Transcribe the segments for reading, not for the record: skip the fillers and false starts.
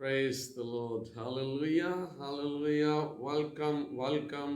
Praise the Lord. Hallelujah. Hallelujah. Welcome. Welcome.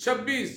26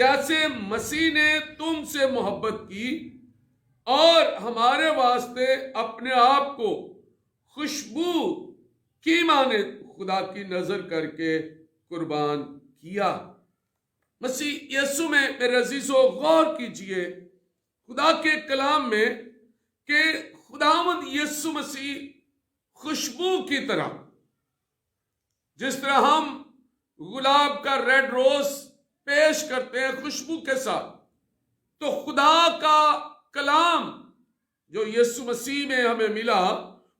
جیسے مسیح نے تم سے محبت کی اور ہمارے واسطے اپنے آپ کو خوشبو کی مانند خدا کی نظر کر کے قربان کیا۔ مسیح یسوع میں میرے عزیزو غور کیجئے خدا کے کلام میں کہ خداوند یسوع مسیح خوشبو کی طرح، جس طرح ہم گلاب کا ریڈ روز پیش کرتے ہیں خوشبو کے ساتھ، تو خدا کا کلام جو یسوع مسیح میں ہمیں ملا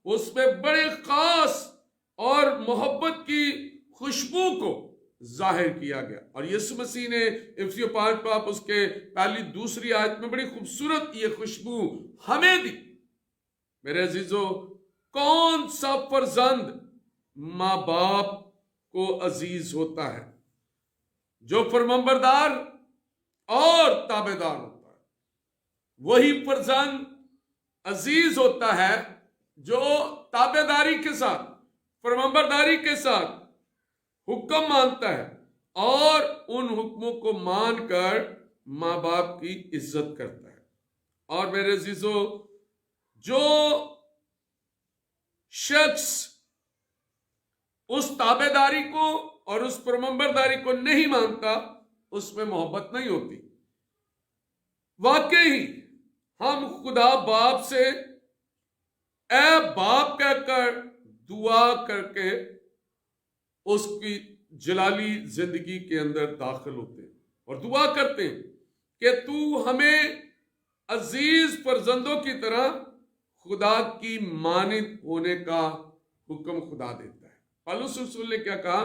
اس میں بڑے خاص اور محبت کی خوشبو کو ظاہر کیا گیا، اور یسوع مسیح نے افسیوں 5 باب اس کے پہلی دوسری آیت میں بڑی خوبصورت یہ خوشبو ہمیں دی۔ میرے عزیزو، کون سا فرزند ماں باپ کو عزیز ہوتا ہے؟ جو فرمانبردار اور تابعدار ہوتا ہے، وہی فرزند عزیز ہوتا ہے جو تابعداری کے ساتھ، فرمانبرداری کے ساتھ حکم مانتا ہے اور ان حکموں کو مان کر ماں باپ کی عزت کرتا ہے۔ اور میرے عزیزو، جو شخص اس تابعداری کو اور اس فرمانبرداری کو نہیں مانتا، اس میں محبت نہیں ہوتی۔ واقعی ہم خدا باپ سے اے باپ کہہ کر دعا کر کے اس کی جلالی زندگی کے اندر داخل ہوتے ہیں اور دعا کرتے ہیں کہ تو ہمیں عزیز فرزندوں کی طرح خدا کی مانند ہونے کا حکم خدا دیتا ہے۔ پالوس رسول نے کیا کہا؟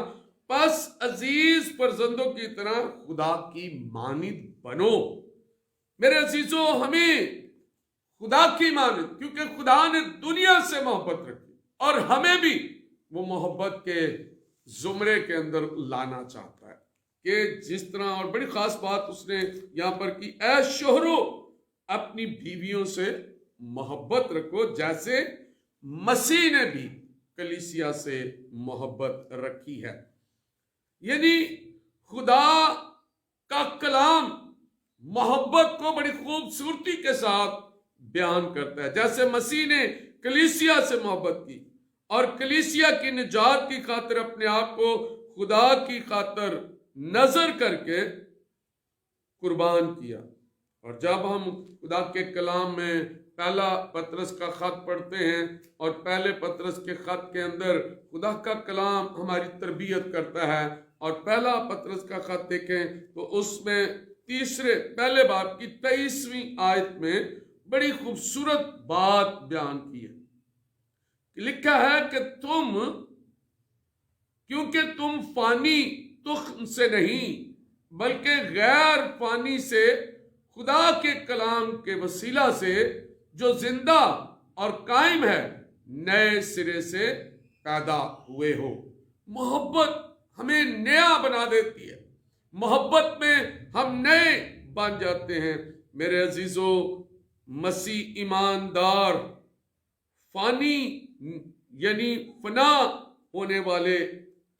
پس عزیز فرزندوں کی طرح خدا کی مانند بنو۔ میرے عزیزو، ہمیں خدا کی مانند، کیونکہ خدا نے دنیا سے محبت رکھی اور ہمیں بھی وہ محبت کے زمرے کے اندر لانا چاہتا ہے، کہ جس طرح، اور بڑی خاص بات اس نے یہاں پر کی، اے شوہرو اپنی بیویوں سے محبت رکھو جیسے مسیح نے بھی کلیسیا سے محبت رکھی ہے۔ یعنی خدا کا کلام محبت کو بڑی خوبصورتی کے ساتھ بیان کرتا ہے، جیسے مسیح نے کلیسیا سے محبت کی اور کلیسیا کی نجات کی خاطر اپنے آپ کو خدا کی خاطر نظر کر کے قربان کیا۔ اور جب ہم خدا کے کلام میں پہلا پطرس کا خط پڑھتے ہیں اور پہلے پطرس کے خط کے اندر خدا کا کلام ہماری تربیت کرتا ہے، اور پہلا پطرس کا خط دیکھیں تو اس میں پہلے باب کی 23ویں آیت میں بڑی خوبصورت بات بیان کی ہے۔ لکھا ہے کہ کیونکہ تم فانی تخم سے نہیں بلکہ غیر فانی سے خدا کے کلام کے وسیلہ سے جو زندہ اور قائم ہے نئے سرے سے پیدا ہوئے ہو۔ محبت ہمیں نیا بنا دیتی ہے، محبت میں ہم نئے بن جاتے ہیں۔ میرے عزیزو، مسیح ایماندار فانی یعنی فنا ہونے والے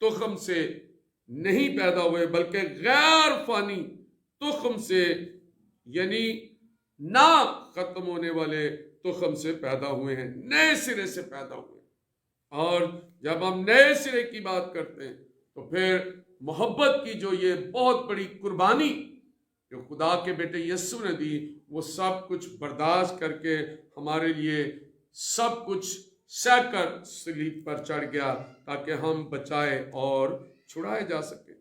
تخم سے نہیں پیدا ہوئے بلکہ غیر فانی تخم سے یعنی نہ ختم ہونے والے تخم سے پیدا ہوئے ہیں، نئے سرے سے پیدا ہوئے ہیں۔ اور جب ہم نئے سرے کی بات کرتے ہیں تو پھر محبت کی جو یہ بہت بڑی قربانی جو خدا کے بیٹے یسوع نے دی، وہ سب کچھ برداشت کر کے ہمارے لیے سب کچھ سہ کر صلیب پر چڑھ گیا تاکہ ہم بچائے اور چھڑائے جا سکیں۔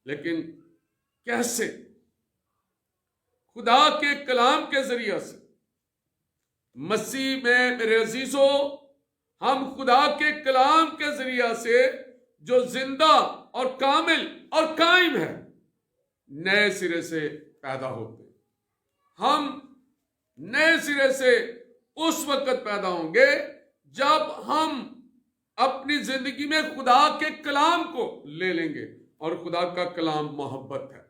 لیکن کیسے؟ خدا کے کلام کے ذریعہ سے۔ مسیح میں میرے عزیزو، ہم خدا کے کلام کے ذریعہ سے جو زندہ اور کامل اور قائم ہے نئے سرے سے پیدا ہوتے ہیں۔ ہم نئے سرے سے اس وقت پیدا ہوں گے جب ہم اپنی زندگی میں خدا کے کلام کو لے لیں گے، اور خدا کا کلام محبت ہے،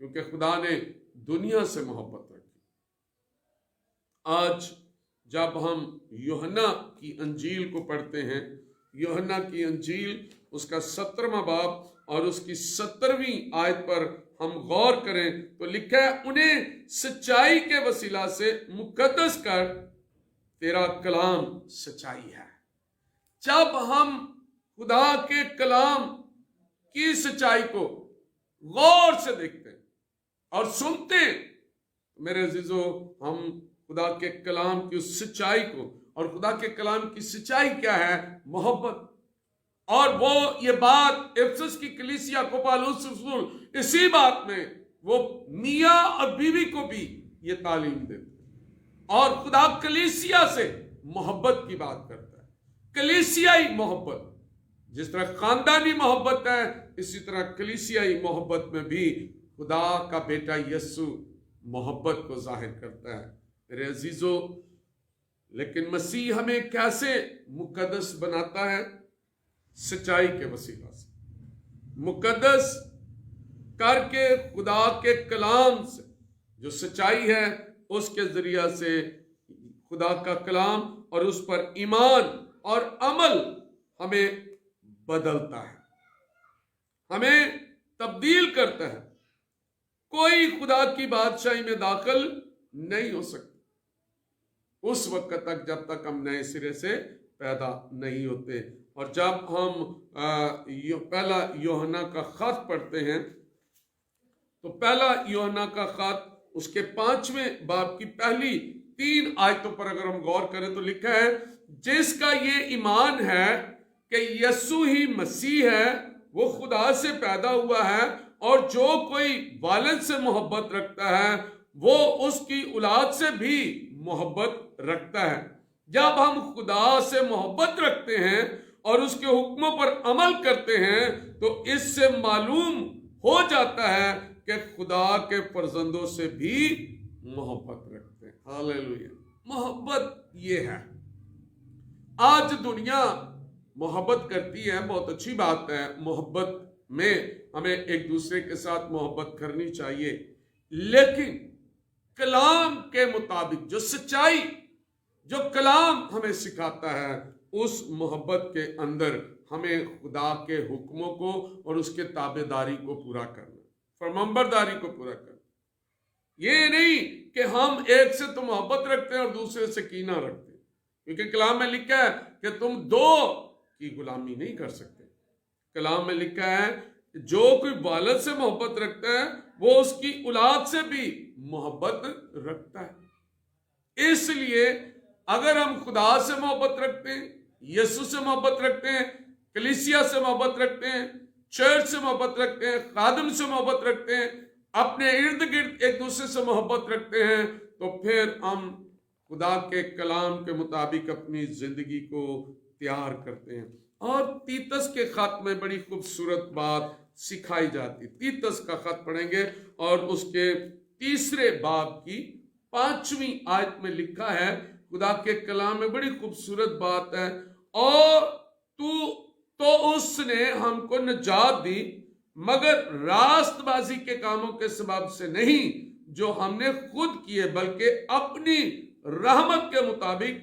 کیونکہ خدا نے دنیا سے محبت رکھی۔ آج جب ہم یوحنا کی انجیل کو پڑھتے ہیں، یوحنا کی انجیل اس کا 17واں باب اور اس کی 17ویں آیت پر ہم غور کریں تو لکھا ہے انہیں سچائی کے وسیلہ سے مقدس کر، تیرا کلام سچائی ہے۔ جب ہم خدا کے کلام کی سچائی کو غور سے دیکھتے ہیں اور سنتے ہیں، میرے عزیزو، ہم خدا کے کلام کی اس سچائی کو، اور خدا کے کلام کی سچائی کیا ہے؟ محبت۔ اور وہ یہ بات افسس کی کلیسیا کو پالوس رسول اسی بات میں وہ میاں اور بیوی کو بھی یہ تعلیم دیتے ہیں، اور خدا کلیسیا سے محبت کی بات کرتا ہے، کلیسیائی محبت۔ جس طرح خاندانی محبت ہے، اسی طرح کلیسیائی محبت میں بھی خدا کا بیٹا یسوع محبت کو ظاہر کرتا ہے۔ میرے عزیزو، لیکن مسیح ہمیں کیسے مقدس بناتا ہے؟ سچائی کے وسیلہ سے مقدس کر کے، خدا کے کلام سے جو سچائی ہے اس کے ذریعہ سے خدا کا کلام اور اس پر ایمان اور عمل ہمیں بدلتا ہے، ہمیں تبدیل کرتا ہے۔ کوئی خدا کی بادشاہی میں داخل نہیں ہو سکتا اس وقت تک جب تک ہم نئے سرے سے پیدا نہیں ہوتے۔ اور جب ہم پہلا یوحنا کا خط پڑھتے ہیں تو پہلا یوحنا کا خط اس کے 5ویں باب کی پہلی 3 آیتوں پر اگر ہم غور کریں تو لکھا ہے، جس کا یہ ایمان ہے کہ یسوع ہی مسیح ہے، وہ خدا سے پیدا ہوا ہے، اور جو کوئی والد سے محبت رکھتا ہے وہ اس کی اولاد سے بھی محبت رکھتا ہے۔ جب ہم خدا سے محبت رکھتے ہیں اور اس کے حکموں پر عمل کرتے ہیں تو اس سے معلوم ہو جاتا ہے کہ خدا کے فرزندوں سے بھی محبت رکھتے ہیں۔ ہاللیلویہ! محبت یہ ہے۔ آج دنیا محبت کرتی ہے، بہت اچھی بات ہے، محبت میں ہمیں ایک دوسرے کے ساتھ محبت کرنی چاہیے، لیکن کلام کے مطابق جو سچائی، جو کلام ہمیں سکھاتا ہے، اس محبت کے اندر ہمیں خدا کے حکموں کو اور اس کے تابع داری کو پورا کرنا، فرمانبرداری کو پورا کرنا۔ یہ نہیں کہ ہم ایک سے تو محبت رکھتے ہیں اور دوسرے سے کینہ رکھتے ہیں، کیونکہ کلام میں لکھا ہے کہ تم 2 کی غلامی نہیں کر سکتے۔ کلام میں لکھا ہے جو کوئی والد سے محبت رکھتا ہے وہ اس کی اولاد سے بھی محبت رکھتا ہے۔ اس لیے اگر ہم خدا سے محبت رکھتے ہیں، یسوع سے محبت رکھتے ہیں، کلیسیا سے محبت رکھتے ہیں، چرچ سے محبت رکھتے ہیں، خادم سے محبت رکھتے ہیں، اپنے ارد گرد ایک دوسرے سے محبت رکھتے ہیں، تو پھر ہم خدا کے کلام کے مطابق اپنی زندگی کو تیار کرتے ہیں۔ اور تیتس کے خط میں بڑی خوبصورت بات سکھائی جاتی۔ تیتس کا خط پڑھیں گے اور اس کے 3 باب کی 5ویں آیت میں لکھا ہے، خدا کے کلام میں بڑی خوبصورت بات ہے، اور تو اس نے ہم کو نجات دی مگر راست بازی کے کاموں کے سبب سے نہیں جو ہم نے خود کیے، بلکہ اپنی رحمت کے مطابق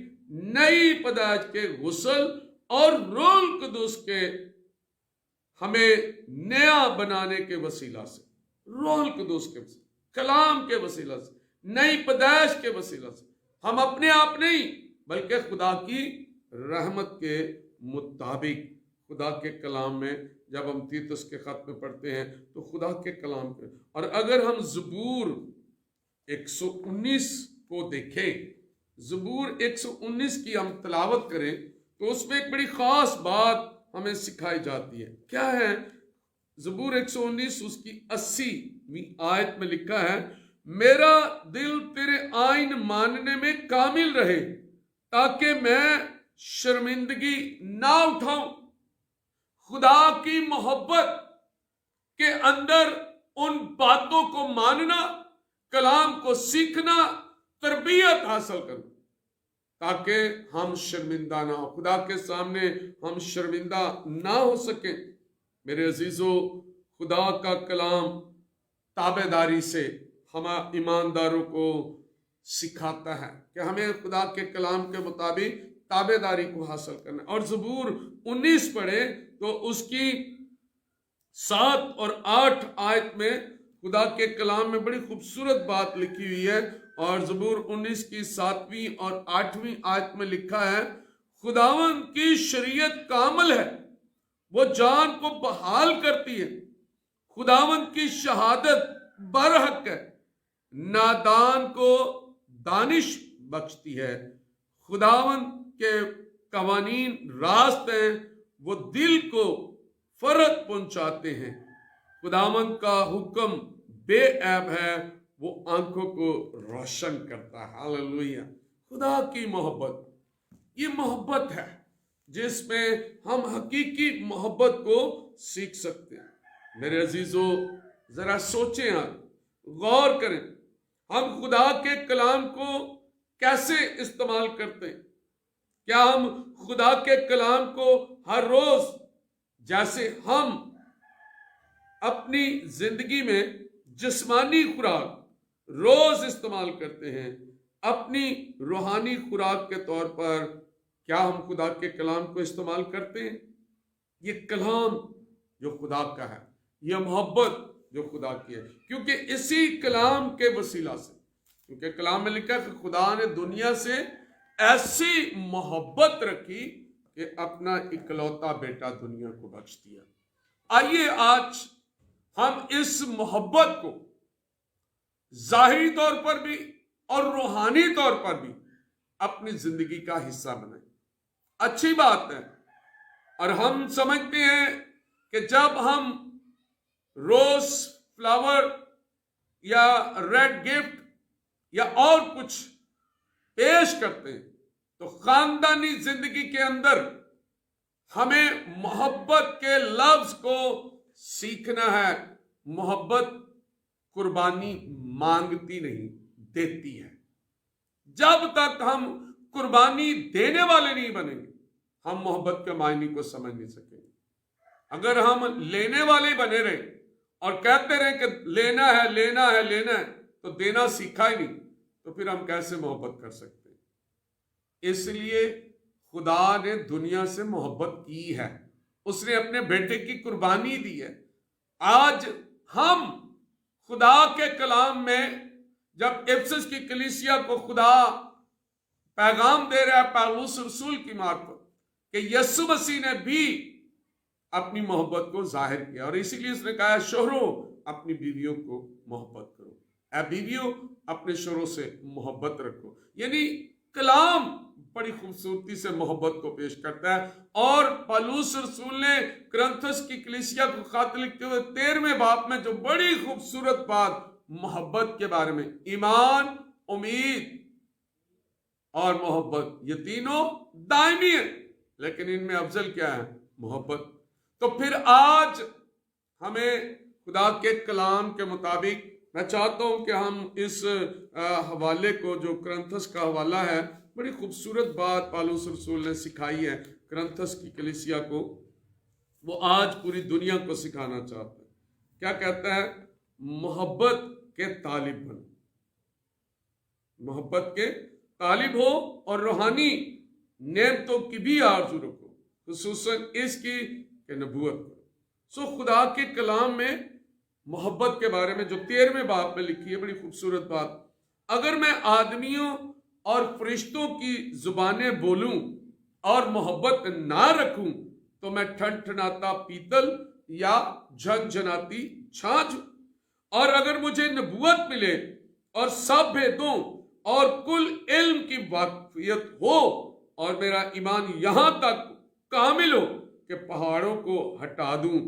نئی پیدائش کے غسل اور روح القدس کے ہمیں نیا بنانے کے وسیلہ سے، روح القدس کے وسیلہ، کلام کے وسیلہ سے، نئی پیدائش کے وسیلہ سے، ہم اپنے آپ نہیں بلکہ خدا کی رحمت کے مطابق خدا کے کلام میں جب ہم تیتس کے خط میں پڑھتے ہیں تو خدا کے کلام کے، اور اگر ہم زبور 119 کو دیکھیں، زبور 119 کی ہم تلاوت کریں تو اس میں ایک بڑی خاص بات ہمیں سکھائی جاتی ہے۔ کیا ہے؟ زبور 119 اس کی 80ویں آیت میں لکھا ہے، میرا دل تیرے آئین ماننے میں کامل رہے تاکہ میں شرمندگی نہ اٹھاؤں۔ خدا کی محبت کے اندر ان باتوں کو ماننا، کلام کو سیکھنا، تربیت حاصل کرنا تاکہ ہم شرمندہ نہ ہو، خدا کے سامنے ہم شرمندہ نہ ہو سکیں۔ میرے عزیزو، خدا کا کلام تابع داری سے ہم ایمانداروں کو سکھاتا ہے کہ ہمیں خدا کے کلام کے مطابق تابع داری کو حاصل کرنا۔ اور زبور 19 پڑھے تو اس کی 7 اور 8 آیت میں خدا کے کلام میں بڑی خوبصورت بات لکھی ہوئی ہے، اور زبور 19 کی 7ویں اور 8ویں آیت میں لکھا ہے، خداوند کی شریعت کامل ہے، وہ جان کو بحال کرتی ہے، خداوند کی شہادت برحق ہے، نادان کو دانش بخشتی ہے، خداوند کے قوانین راست ہیں، وہ دل کو فرحت پہنچاتے ہیں، خداوند کا حکم بے عیب ہے، وہ آنکھوں کو روشن کرتا ہے۔ ہاللویہ! خدا کی محبت، یہ محبت ہے جس میں ہم حقیقی محبت کو سیکھ سکتے ہیں۔ میرے عزیزو، ذرا سوچیں، آپ غور کریں، ہم خدا کے کلام کو کیسے استعمال کرتے ہیں؟ کیا ہم خدا کے کلام کو ہر روز، جیسے ہم اپنی زندگی میں جسمانی خوراک روز استعمال کرتے ہیں، اپنی روحانی خوراک کے طور پر کیا ہم خدا کے کلام کو استعمال کرتے ہیں؟ یہ کلام جو خدا کا ہے، یہ محبت جو خدا کی ہے، کیونکہ اسی کلام کے وسیلہ سے، کیونکہ کلام میں لکھا ہے کہ خدا نے دنیا سے ایسی محبت رکھی کہ اپنا اکلوتا بیٹا دنیا کو بخش دیا۔ آئیے آج ہم اس محبت کو ظاہری طور پر بھی اور روحانی طور پر بھی اپنی زندگی کا حصہ بنائیں۔ اچھی بات ہے، اور ہم سمجھتے ہیں کہ جب ہم روز فلاور یا ریڈ گفٹ یا اور کچھ پیش کرتے ہیں تو خاندانی زندگی کے اندر ہمیں محبت کے لفظ کو سیکھنا ہے۔ محبت قربانی مانگتی نہیں، دیتی ہے۔ جب تک ہم قربانی دینے والے نہیں بنیں گے، ہم محبت کے معنی کو سمجھ نہیں سکیں گے۔ اگر ہم لینے والے بنے رہے اور کہتے رہے کہ لینا ہے لینا ہے لینا ہے، تو دینا سیکھا ہی نہیں، تو پھر ہم کیسے محبت کر سکتے ہیں؟ اس لیے خدا نے دنیا سے محبت کی ہے، اس نے اپنے بیٹے کی قربانی دی ہے۔ آج ہم خدا کے کلام میں جب افسس کی کلیسیا کو خدا پیغام دے رہا ہے پالوس رسول کی معرفت کہ یسوع مسیح نے بھی اپنی محبت کو ظاہر کیا، اور اسی لیے اس نے کہا شوہروں اپنی بیویوں کو محبت کرو، اے بیویوں اپنے شوہروں سے محبت رکھو۔ یعنی کلام بڑی خوبصورتی سے محبت کو پیش کرتا ہے، اور پالوس رسول نے کرنتھس کی کلیسیا کو خط لکھتے ہوئے 13ویں باب میں جو بڑی خوبصورت بات محبت کے بارے میں، ایمان، امید اور محبت، یہ تینوں دائمی ہیں، لیکن ان میں افضل کیا ہے؟ محبت۔ تو پھر آج ہمیں خدا کے کلام کے مطابق، میں چاہتا ہوں کہ ہم اس حوالے کو جو کرنتھس کا حوالہ ہے، بڑی خوبصورت بات پالوس رسول نے سکھائی ہے کرنتھس کی کلیسیا کو، وہ آج پوری دنیا کو سکھانا چاہتا ہے۔ کیا کہتا ہے؟ محبت کے طالب بنو، محبت کے طالب ہو، اور روحانی نعمتوں کی بھی آرزو رکھو، خصوصاً اس کی کہ نبوت کرو۔ خدا کے کلام میں محبت کے بارے میں جو 13ویں باب میں لکھی ہے، بڑی خوبصورت بات، اگر میں آدمیوں اور فرشتوں کی زبانیں بولوں اور محبت نہ رکھوں تو میں ٹھنٹھناتا پیتل یا جھنجھناتی چھاچ ہوں، اور اگر مجھے نبوت ملے اور سب بھیدوں اور کل علم کی واقفیت ہو، اور میرا ایمان یہاں تک کامل ہو کہ پہاڑوں کو ہٹا دوں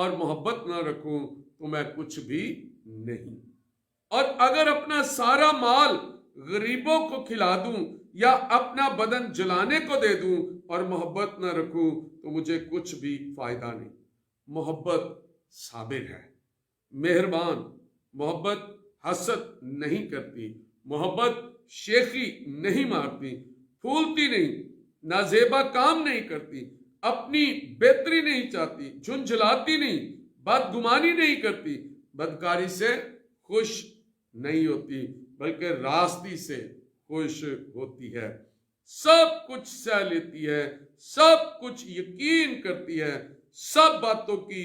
اور محبت نہ رکھوں تو میں کچھ بھی نہیں، اور اگر اپنا سارا مال غریبوں کو کھلا دوں یا اپنا بدن جلانے کو دے دوں اور محبت نہ رکھوں تو مجھے کچھ بھی فائدہ نہیں۔ محبت صابر ہے، مہربان، محبت حسد نہیں کرتی، محبت شیخی نہیں مارتی، پھولتی نہیں، نازیبا کام نہیں کرتی، اپنی بہتری نہیں چاہتی، جھنجھلاتی نہیں، بدگمانی نہیں کرتی، بدکاری سے خوش نہیں ہوتی، بلکہ راستی سے خوش ہوتی ہے، سب کچھ سہ لیتی ہے، سب کچھ یقین کرتی ہے، سب باتوں کی